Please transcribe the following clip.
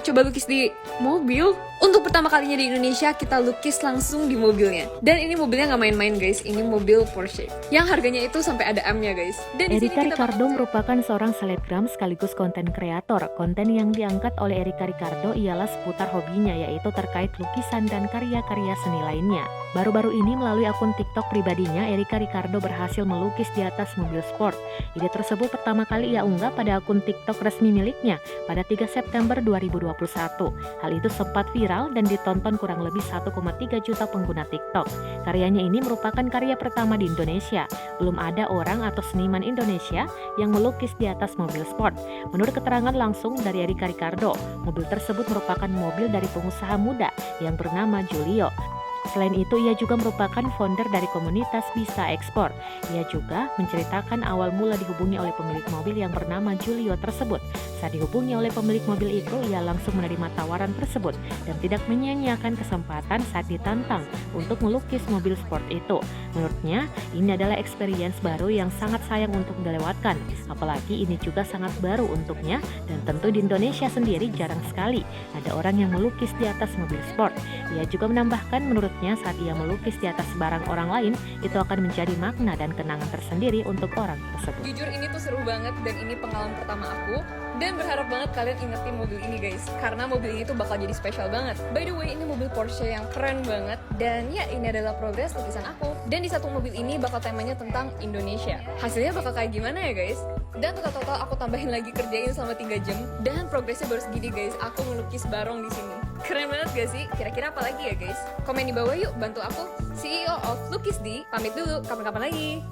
coba lukis di mobil. Untuk pertama kalinya di Indonesia, kita lukis langsung di mobilnya. Dan ini mobilnya nggak main-main guys, ini mobil Porsche yang harganya itu sampai ada M-nya guys. Dan Erika Ricardo merupakan seorang selebgram sekaligus konten kreator. Konten yang diangkat oleh Erika Ricardo ialah seputar hobinya, yaitu terkait lukisan dan karya-karya seni lainnya. Baru-baru ini melalui akun TikTok pribadinya, Erika Ricardo berhasil melukis di atas mobil sport. Ide tersebut pertama kali ia unggah pada akun TikTok resmi miliknya pada 3 September 2021. Hal itu sempat viral dan ditonton kurang lebih 1,3 juta pengguna TikTok. Karyanya ini merupakan karya pertama di Indonesia. Belum ada orang atau seniman Indonesia yang melukis di atas mobil sport. Menurut keterangan langsung dari Erika Ricardo, mobil tersebut merupakan mobil dari pengusaha muda yang bernama Julio. Selain itu, ia juga merupakan founder dari komunitas Bisa Ekspor. Ia juga menceritakan awal mula dihubungi oleh pemilik mobil yang bernama Julio tersebut. Saat dihubungi oleh pemilik mobil itu, ia langsung menerima tawaran tersebut dan tidak menyia-nyiakan kesempatan saat ditantang untuk melukis mobil sport itu. Menurutnya, ini adalah experience baru yang sangat sayang untuk dilewatkan. Apalagi ini juga sangat baru untuknya dan tentu di Indonesia sendiri jarang sekali ada orang yang melukis di atas mobil sport. Ia juga menambahkan menurutnya saat ia melukis di atas barang orang lain itu akan menjadi makna dan kenangan tersendiri untuk orang tersebut. Jujur ini tuh seru banget dan ini pengalaman pertama aku. Dan berharap banget kalian ingetin mobil ini guys, karena mobil ini tuh bakal jadi spesial banget. By the way, ini mobil Porsche yang keren banget. Dan ya, ini adalah progres lukisan aku. Dan di satu mobil ini bakal temanya tentang Indonesia. Hasilnya bakal kayak gimana ya guys? Dan total aku tambahin lagi kerjain selama 3 jam. Dan progresnya baru segini guys, aku melukis barong di sini. Keren banget gak sih? Kira-kira apa lagi ya guys? Komen di bawah yuk, bantu aku. CEO of Lukis Di, pamit dulu, kapan-kapan lagi.